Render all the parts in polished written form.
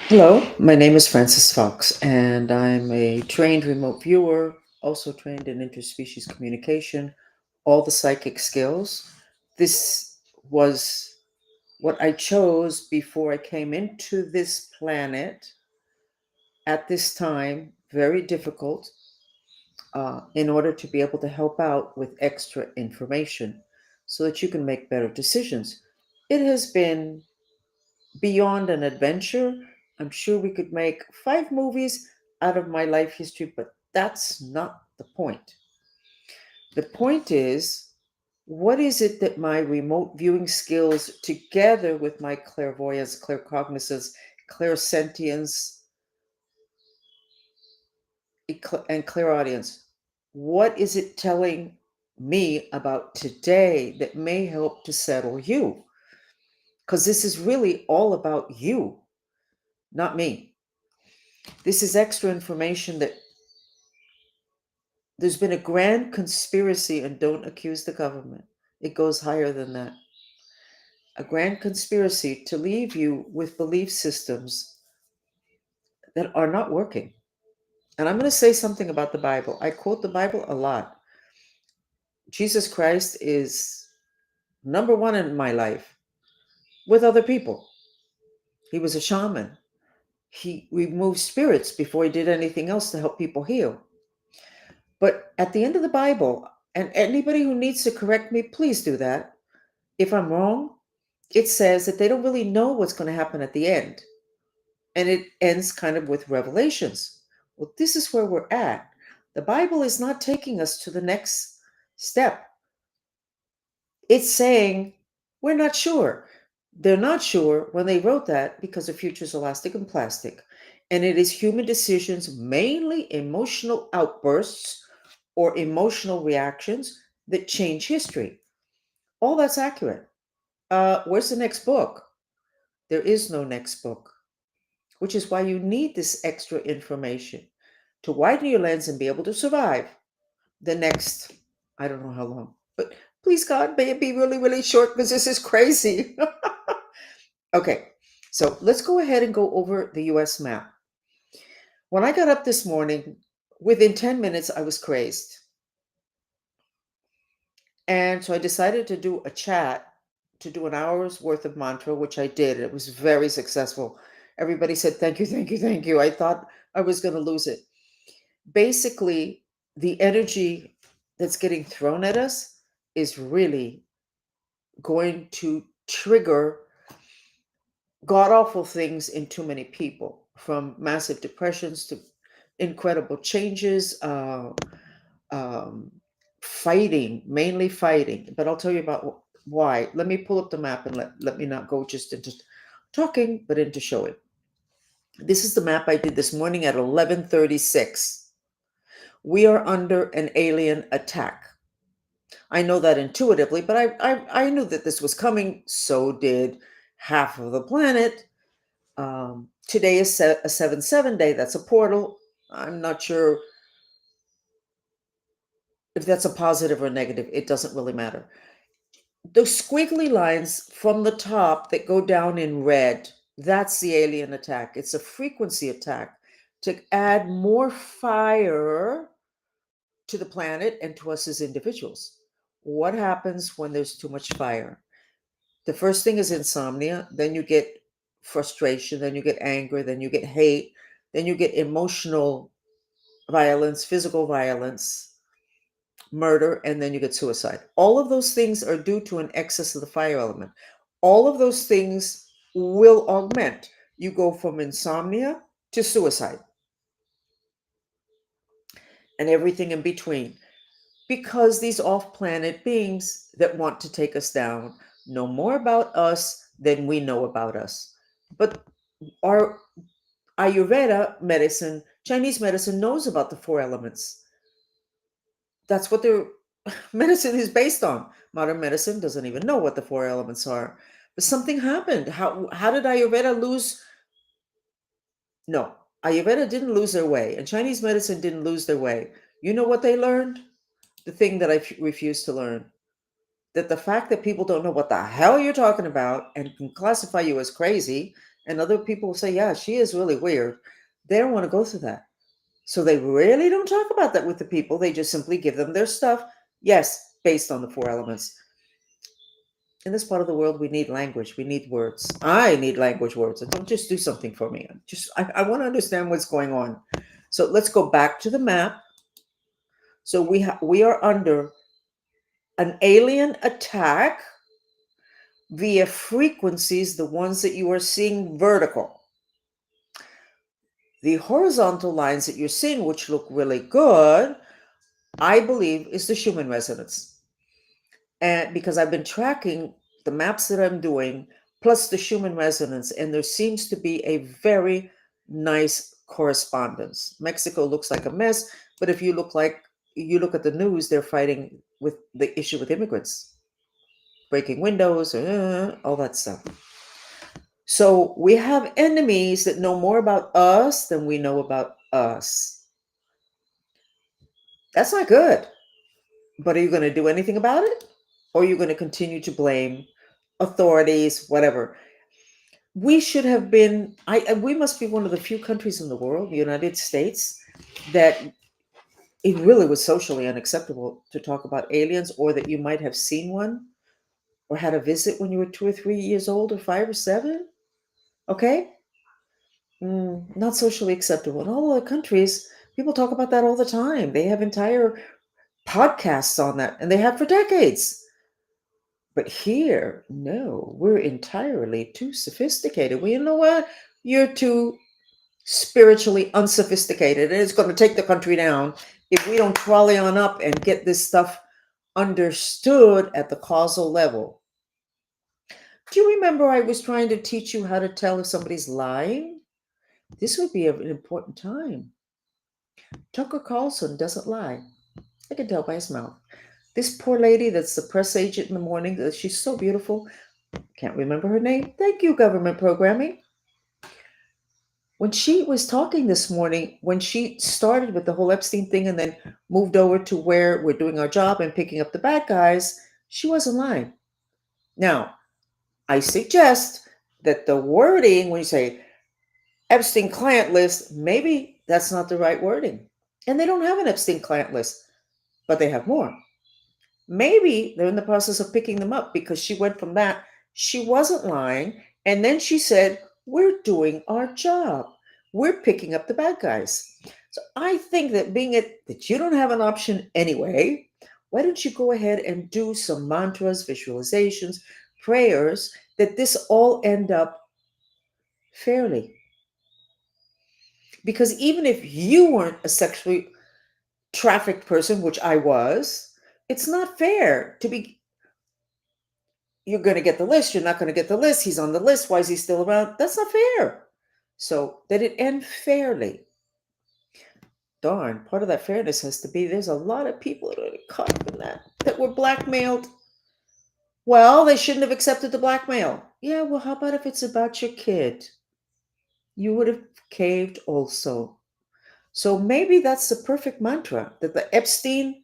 Hello, my name is Francis Fox, and I'm a trained remote viewer, also trained in interspecies communication, all the psychic skills. This was what I chose before I came into this planet at this time, very difficult, in order to be able to help out with extra information so that you can make better decisions. It has been beyond an adventure. I'm sure we could make 5 movies out of my life history, but that's not the point. The point is, what is it that my remote viewing skills, together with my clairvoyance, claircognizance, clairsentience, and clairaudience, what is it telling me about today that may help to settle you? Because this is really all about you, not me. This is extra information that there's been a grand conspiracy, and don't accuse the government. It goes higher than that. A grand conspiracy to leave you with belief systems that are not working. And I'm going to say something about the Bible. I quote the Bible a lot. Jesus Christ is number one in my life with other people. He was a shaman. He removed spirits before he did anything else to help people heal. But at the end of the Bible, and anybody who needs to correct me, please do that. If I'm wrong, it says that they don't really know what's going to happen at the end. And it ends kind of with revelations. Well, this is where we're at. The Bible is not taking us to the next step. It's saying, we're not sure. They're not sure when they wrote that because the future is elastic and plastic. And it is human decisions, mainly emotional outbursts or emotional reactions, that change history. All that's accurate. Where's the next book? There is no next book, which is why you need this extra information to widen your lens and be able to survive the next, I don't know how long, but please God, may it be really, really short because this is crazy. Okay, so let's go ahead and go over the US map. When I got up this morning, within 10 minutes, I was crazed. And so I decided to do a chat, to do an hour's worth of mantra, which I did. It was very successful. Everybody said, thank you, thank you, thank you. I thought I was going to lose it. Basically, the energy that's getting thrown at us is really going to trigger god awful things in too many people, from massive depressions to incredible changes. Um, Fighting, mainly fighting. But I'll tell you about why. Let me pull up the map and let me not go just into talking, but into showing. This is the map I did this morning at 11:36. We are under an alien attack. I know that intuitively, but I knew that this was coming. So did half of the planet. Today is a 7/7 day. That's a portal. I'm not sure if that's a positive or negative. It doesn't really matter. Those squiggly lines from the top that go down in red, that's the alien attack. It's a frequency attack to add more fire to the planet and to us as individuals. What happens when there's too much fire? The first thing is insomnia, then you get frustration, then you get anger, then you get hate, then you get emotional violence, physical violence, murder, and then you get suicide. All of those things are due to an excess of the fire element. All of those things will augment. You go from insomnia to suicide and everything in between, because these off planet beings that want to take us down know more about us than we know about us. But our Ayurveda medicine, Chinese medicine, knows about the 4 elements. That's what their medicine is based on. Modern medicine doesn't even know what the 4 elements are. But something happened. How did Ayurveda lose? No, Ayurveda didn't lose their way, and Chinese medicine didn't lose their way. You know what they learned? The thing that I refuse to learn, that the fact that people don't know what the hell you're talking about and can classify you as crazy And other people will say, yeah, she is really weird. They don't want to go through that. So they really don't talk about that with the people. They just simply give them their stuff. Yes, based on the four elements. In this part of the world, we need language. We need words. I need language words. And don't just do something for me. I want to understand what's going on. So let's go back to the map. So we are under an alien attack via frequencies, the ones that you are seeing vertical. The horizontal lines that you're seeing, which look really good, I believe is the Schumann resonance. And because I've been tracking the maps that I'm doing, plus the Schumann resonance, and there seems to be a very nice correspondence. Mexico looks like a mess, but if you look at the news, they're fighting with the issue with immigrants, breaking windows, all that stuff. So we have enemies that know more about us than we know about us. That's not good. But are you going to do anything about it? Or are you going to continue to blame authorities, whatever? We should have been, we must be one of the few countries in the world, the United States, that it really was socially unacceptable to talk about aliens, or that you might have seen one or had a visit when you were 2 or 3 years old, or 5 or 7. Okay? Not socially acceptable. In all other countries, people talk about that all the time. They have entire podcasts on that, and they have for decades. But here, no, we're entirely too sophisticated. Well, you know what? You're too spiritually unsophisticated, and it's going to take the country down if we don't trolley on up and get this stuff understood at the causal level. Do you remember I was trying to teach you how to tell if somebody's lying? This would be an important time. Tucker Carlson doesn't lie. I can tell by his mouth. This poor lady that's the press agent in the morning, she's so beautiful. Can't remember her name. Thank you, government programming. When she was talking this morning, when she started with the whole Epstein thing and then moved over to where we're doing our job and picking up the bad guys, she wasn't lying. Now, I suggest that the wording, when you say Epstein client list, maybe that's not the right wording. And they don't have an Epstein client list, but they have more. Maybe they're in the process of picking them up, because she went from that, she wasn't lying, and then she said, we're doing our job. We're picking up the bad guys. So I think that being it that you don't have an option anyway, why don't you go ahead and do some mantras, visualizations, prayers, that this all end up fairly? Because even if you weren't a sexually trafficked person, which I was, it's not fair to be, you're going to get the list, you're not going to get the list, he's on the list, why is he still around? That's not fair. So that it end fairly. Darn, part of that fairness has to be there's a lot of people that are caught up in that were blackmailed. Well, they shouldn't have accepted the blackmail. Yeah, well, how about if it's about your kid? You would have caved also. So maybe that's the perfect mantra, that the Epstein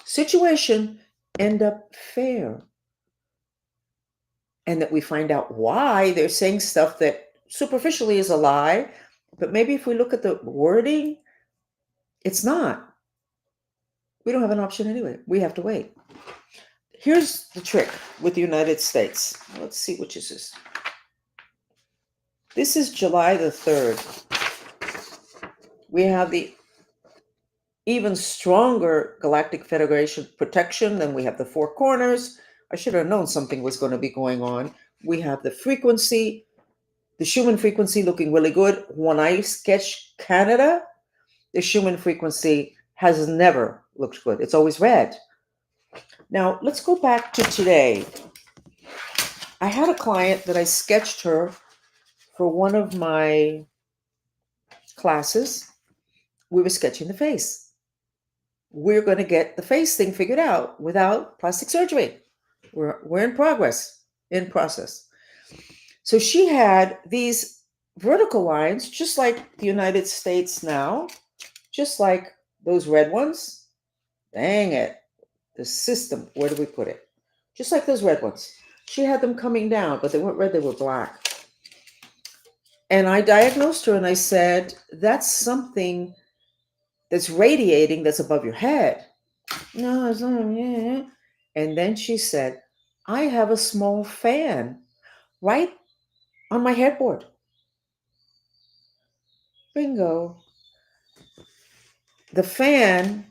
situation end up fair. And that we find out why they're saying stuff that superficially is a lie. But maybe if we look at the wording, it's not. We don't have an option anyway. We have to wait. Here's the trick with the United States. Let's see, which is this. This is July the 3rd. We have the even stronger Galactic Federation protection. Then we have the four corners. I should have known something was going to be going on. We have the frequency, the Schumann frequency looking really good. When I sketch Canada, the Schumann frequency has never looked good. It's always red. Now, let's go back to today. I had a client that I sketched her for one of my classes. We were sketching the face. We're going to get the face thing figured out without plastic surgery. We're in process. So she had these vertical lines, just like the United States now, just like those red ones. Dang it. The system, where do we put it? Just like those red ones. She had them coming down, but they weren't red, they were black. And I diagnosed her and I said, that's something that's radiating that's above your head. No, it's not. Yeah. And then she said, I have a small fan right on my headboard. Bingo. The fan,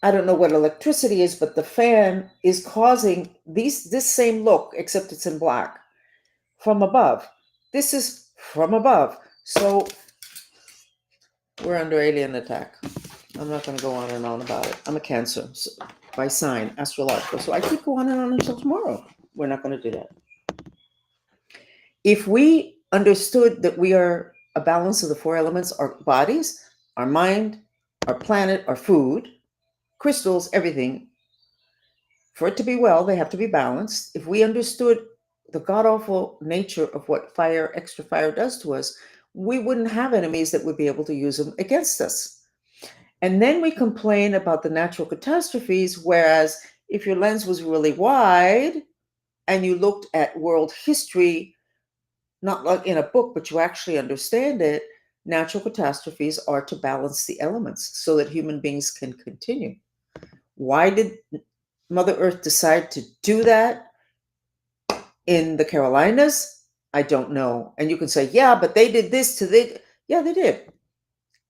I don't know what electricity is, but the fan is causing this same look, except it's in black from above. This is from above. So we're under alien attack. I'm not going to go on and on about it. I'm a Cancer by sign, astrological. So I could go on and on until tomorrow. We're not going to do that. If we understood that we are a balance of the four elements, our bodies, our mind, our planet, our food, crystals, everything, for it to be well, they have to be balanced. If we understood the god awful nature of what fire, extra fire does to us, we wouldn't have enemies that would be able to use them against us. And then we complain about the natural catastrophes, whereas if your lens was really wide and you looked at world history, not like in a book, but you actually understand it, natural catastrophes are to balance the elements so that human beings can continue. Why did Mother Earth decide to do that in the Carolinas? I don't know. And you can say, yeah, but they did this to the. Yeah, they did.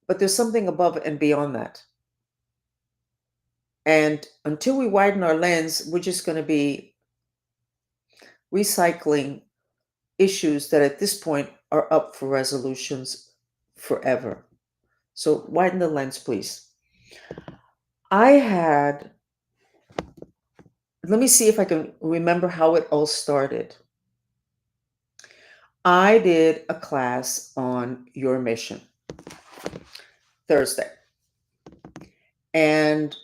But there's something above and beyond that. And until we widen our lens, we're just going to be recycling issues that at this point are up for resolutions forever. So widen the lens, please. I had, let me see if I can remember how it all started. I did a class on your mission Thursday. And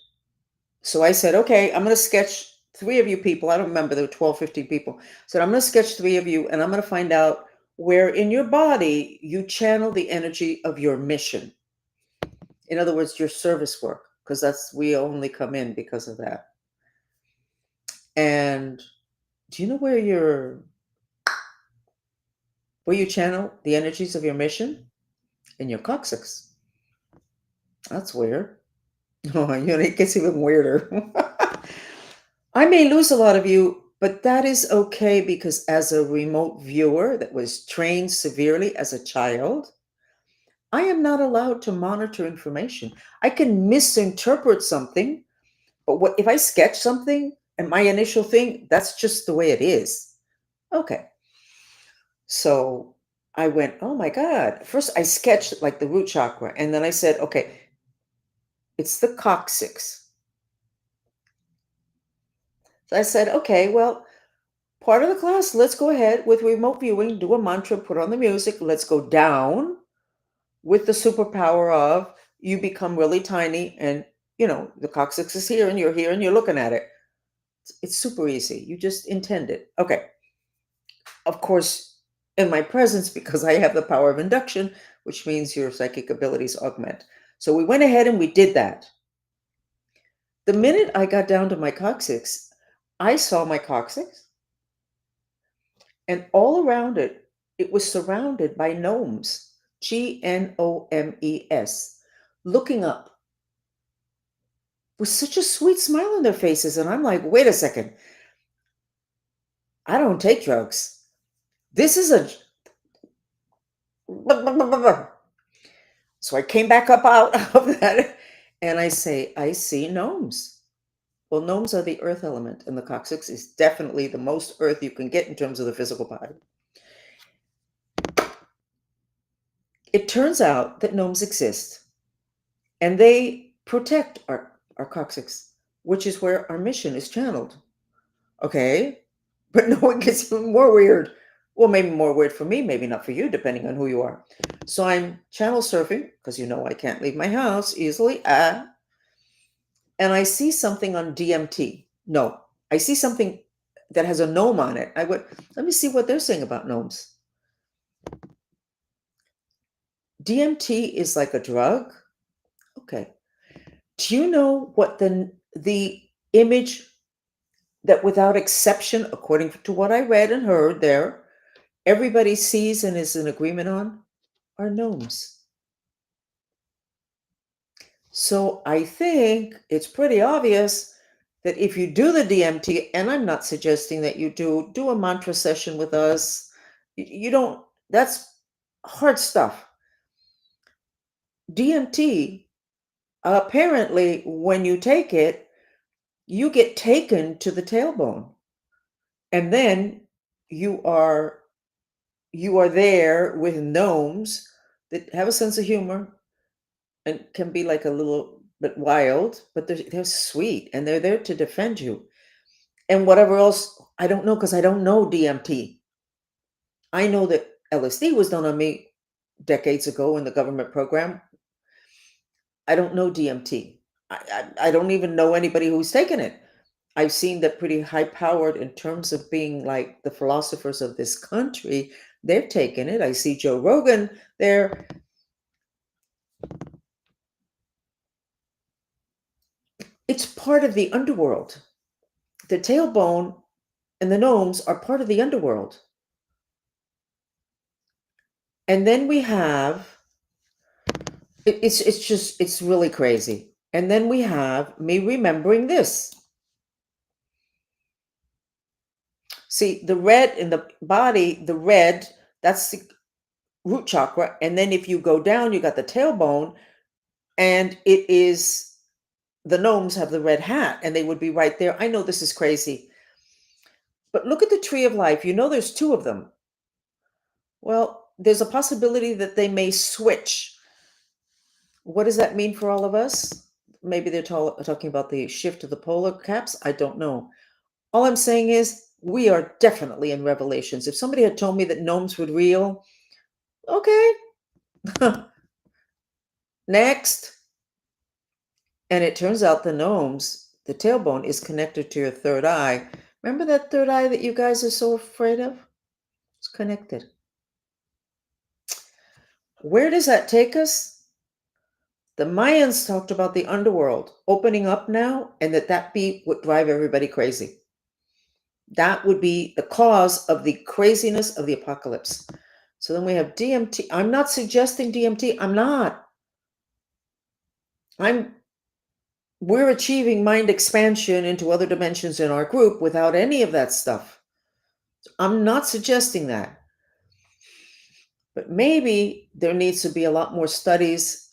so I said, okay, I'm going to sketch 3 of you people. I don't remember, there were 12, 15 people. I said, I'm going to sketch 3 of you and I'm going to find out where in your body you channel the energy of your mission. In other words, your service work, because we only come in because of that. And do you know where you channel the energies of your mission? In your coccyx. That's weird. Oh, it gets even weirder. I may lose a lot of you, but that is okay because as a remote viewer that was trained severely as a child, I am not allowed to monitor information. I can misinterpret something, but what if I sketch something and my initial thing, that's just the way it is. Okay. So I went, oh my God. First, I sketched like the root chakra, and then I said, okay, it's the coccyx. So I said, okay, well, part of the class, let's go ahead with remote viewing, do a mantra, put on the music, let's go down with the superpower of you become really tiny and, the coccyx is here and you're looking at it. It's super easy. You just intend it. Okay. Of course, in my presence, because I have the power of induction, which means your psychic abilities augment. So we went ahead and we did that. The minute I got down to my coccyx, I saw my coccyx, and all around it, it was surrounded by gnomes, Gnomes, looking up with such a sweet smile on their faces. And I'm like, wait a second, I don't take drugs. This is a. So I came back up out of that and I say, I see gnomes. Well, gnomes are the earth element, and the coccyx is definitely the most earth you can get in terms of the physical body. It turns out that gnomes exist and they protect our coccyx, which is where our mission is channeled. Okay? But no, it gets even more weird. Well, maybe more weird for me, maybe not for you, depending on who you are. So I'm channel surfing because I can't leave my house easily. And I see something on DMT. No, I see something that has a gnome on it. I went, let me see what they're saying about gnomes. DMT is like a drug. Okay. Do you know what the image that without exception, according to what I read and heard there, everybody sees and is in agreement on are gnomes. So I think it's pretty obvious that if you do the DMT, and I'm not suggesting that you do a mantra session with us, you don't, that's hard stuff. DMT, apparently, when you take it, you get taken to the tailbone. And then you are you are there with gnomes that have a sense of humor and can be like a little bit wild, but they're sweet and they're there to defend you. And whatever else, I don't know because I don't know DMT. I know that LSD was done on me decades ago in the government program. I don't know DMT. I don't even know anybody who's taken it. I've seen that pretty high powered in terms of being like the philosophers of this country. They've taken it. I see Joe Rogan there. It's part of the underworld. The tailbone and the gnomes are part of the underworld. And then we have it's really crazy. And then we have me remembering this. See, the red in the body, the red, that's the root chakra. And then if you go down, you got the tailbone, and it is the gnomes have the red hat, and they would be right there. I know this is crazy. But look at the tree of life. You know there's two of them. Well, there's a possibility that they may switch. What does that mean for all of us? Maybe they're talking about the shift of the polar caps. I don't know. All I'm saying is we are definitely in Revelations. If somebody had told me that gnomes would reel, okay, next. And it turns out the gnomes, the tailbone is connected to your third eye. Remember that third eye that you guys are so afraid of? It's connected. Where does that take us? The Mayans talked about the underworld opening up now, and that be what drive everybody crazy. That would be the cause of the craziness of the apocalypse. So then we have DMT. I'm not suggesting DMT. I'm not. We're achieving mind expansion into other dimensions in our group without any of that stuff. I'm not suggesting that. But maybe there needs to be a lot more studies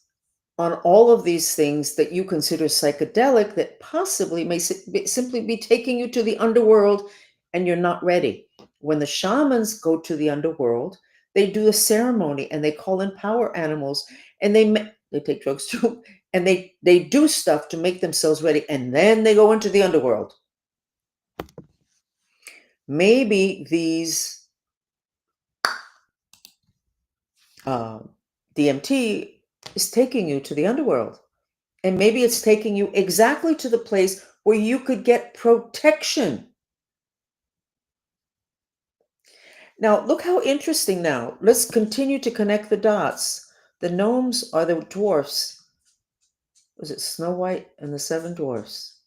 on all of these things that you consider psychedelic that possibly may simply be taking you to the underworld and you're not ready. When the shamans go to the underworld, they do a ceremony and they call in power animals and they take drugs too and they do stuff to make themselves ready and then they go into the underworld. Maybe these DMT is taking you to the underworld. And maybe it's taking you exactly to the place where you could get protection. Now, look how interesting now. Let's continue to connect the dots. The gnomes are the dwarfs. Was it Snow White and the Seven Dwarfs?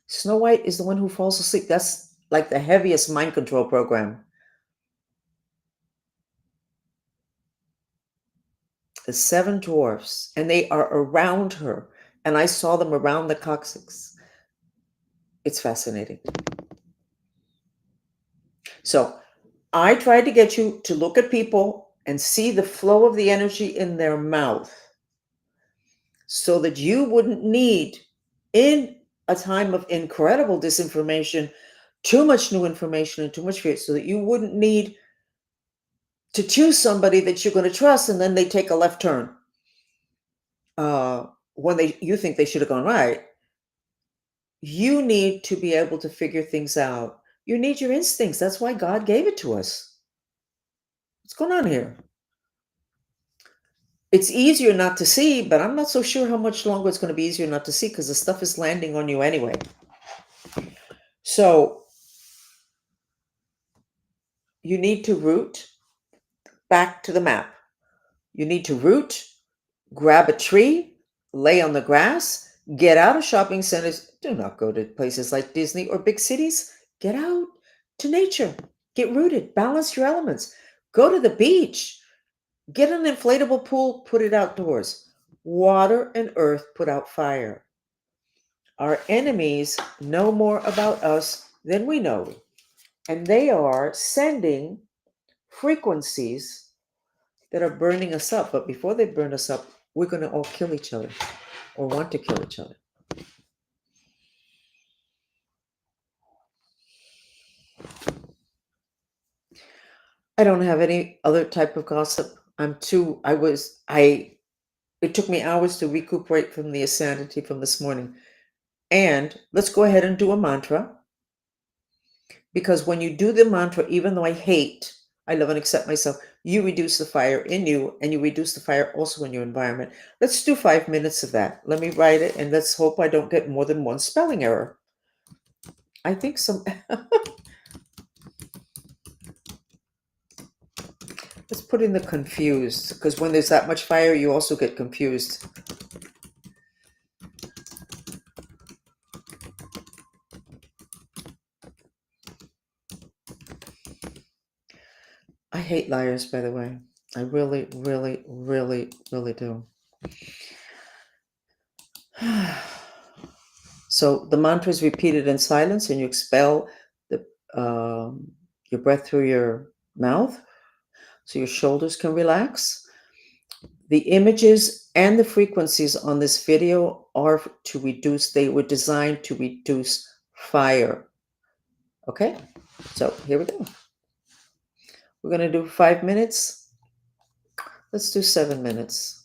Snow White is the one who falls asleep. That's like the heaviest mind control program. The Seven Dwarfs, and they are around her. And I saw them around the coccyx. It's fascinating. So I tried to get you to look at people and see the flow of the energy in their mouth so that you wouldn't need, in a time of incredible disinformation, too much new information and too much fear, so that you wouldn't need to choose somebody that you're going to trust and then they take a left turn when you think they should have gone right. You need to be able to figure things out. You need your instincts. That's why God gave it to us. What's going on here? It's easier not to see, but I'm not so sure how much longer it's going to be easier not to see because the stuff is landing on you anyway. So you need to root back to the map. You need to root, grab a tree, lay on the grass, get out of shopping centers. Do not go to places like Disney or big cities. Get out to nature. Get rooted. Balance your elements. Go to the beach. Get an inflatable pool, put it outdoors. Water and earth put out fire. Our enemies know more about us than we know, and they are sending frequencies that are burning us up. But before they burn us up, we're going to all kill each other or want to kill each other. I don't have any other type of gossip. It took me hours to recuperate from the insanity from this morning. And let's go ahead and do a mantra. Because when you do the mantra, even though I love and accept myself, you reduce the fire in you and you reduce the fire also in your environment. Let's do 5 minutes of that. Let me write it and let's hope I don't get more than one spelling error. I think some. Let's put in the confused, because when there's that much fire, you also get confused. I hate liars, by the way. I really, really, really, really do. So the mantra is repeated in silence, and you expel your breath through your mouth so your shoulders can relax. The images and the frequencies on this video are they were designed to reduce fire. Okay, so here we go. We're going to do 5 minutes. Let's do 7 minutes.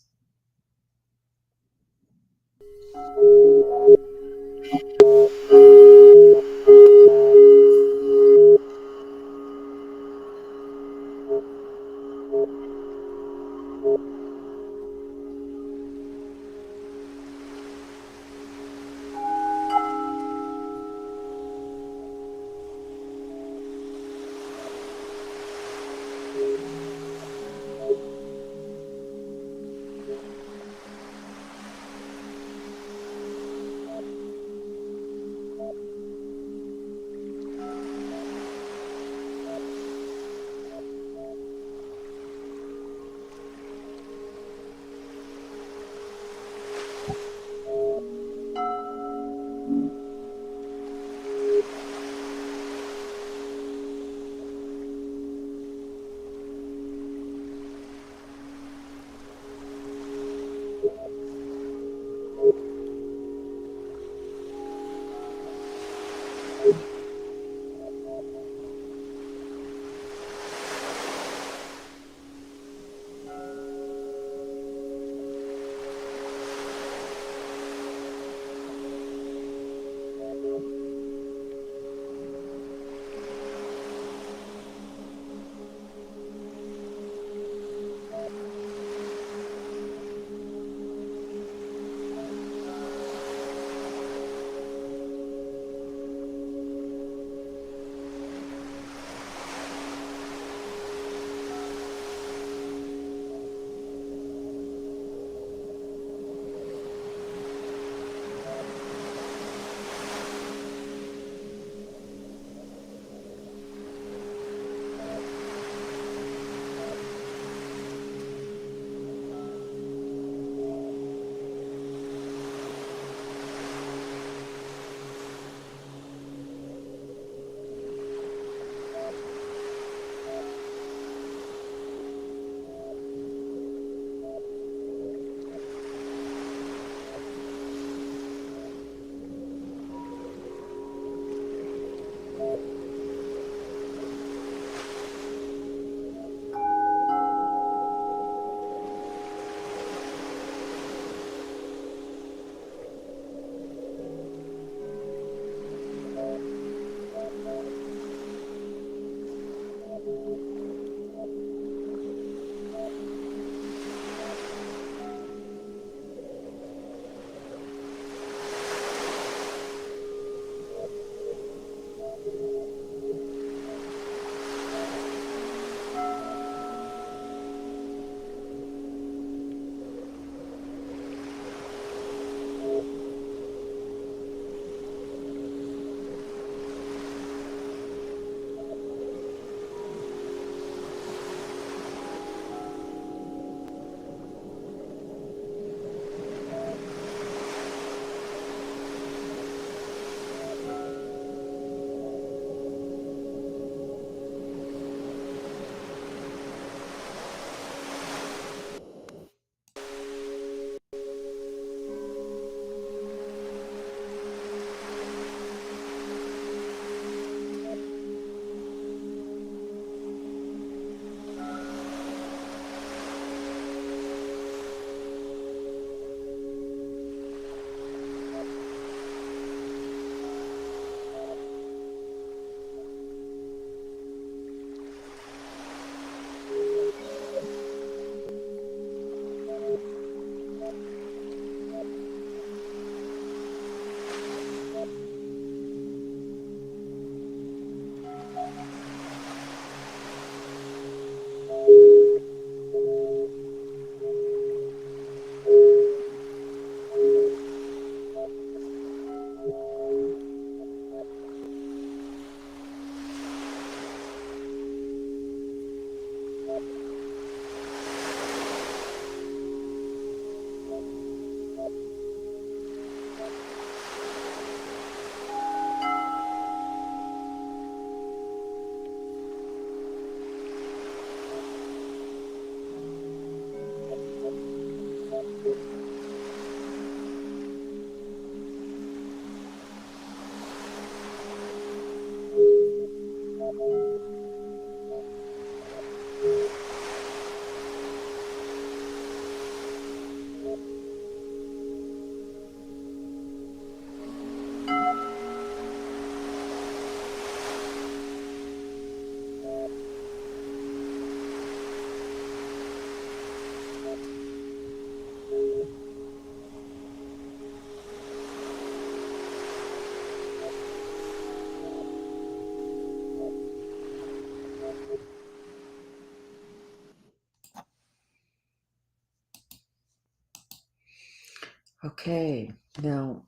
Okay, now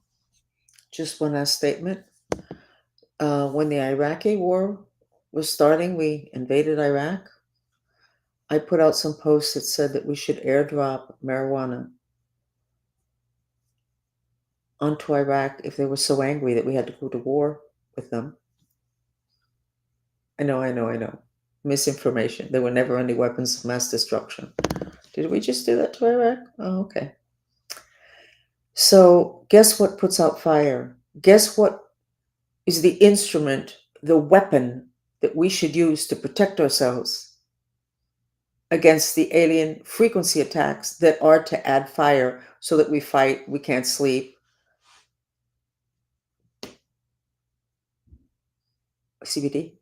just one last statement. When the Iraqi war was starting, we invaded Iraq. I put out some posts that said that we should airdrop marijuana onto Iraq if they were so angry that we had to go to war with them. I know. Misinformation. There were never any weapons of mass destruction. Did we just do that to Iraq? Oh, okay. So, guess what puts out fire? Guess what is the instrument, the weapon that we should use to protect ourselves against the alien frequency attacks that are to add fire so that we fight, we can't sleep? CBD.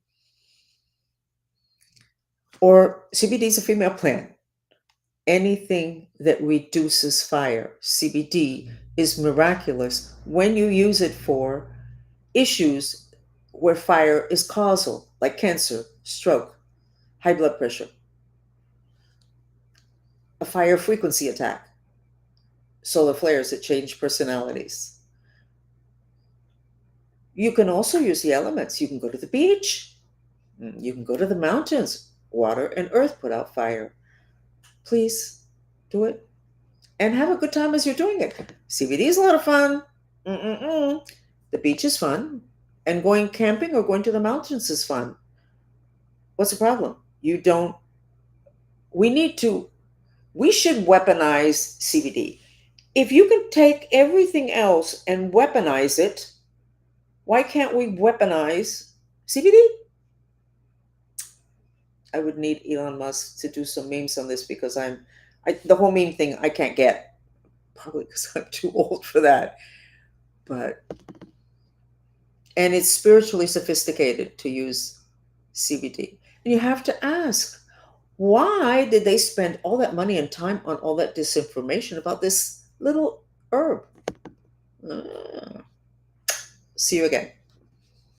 Or CBD is a female plant. Anything that reduces fire, CBD, is miraculous when you use it for issues where fire is causal, like cancer, stroke, high blood pressure, a fire frequency attack, solar flares that change personalities. You can also use the elements. You can go to the beach, you can go to the mountains. Water and earth put out fire. Please do it and have a good time as you're doing it. CBD is a lot of fun. Mm-mm-mm. The beach is fun, and going camping or going to the mountains is fun. What's the problem? You don't. We need to. We should weaponize CBD. If you can take everything else and weaponize it, why can't we weaponize CBD? I would need Elon Musk to do some memes on this because the whole meme thing I can't get, probably because I'm too old for that. But and it's spiritually sophisticated to use CBD. And you have to ask, why did they spend all that money and time on all that disinformation about this little herb? See you again.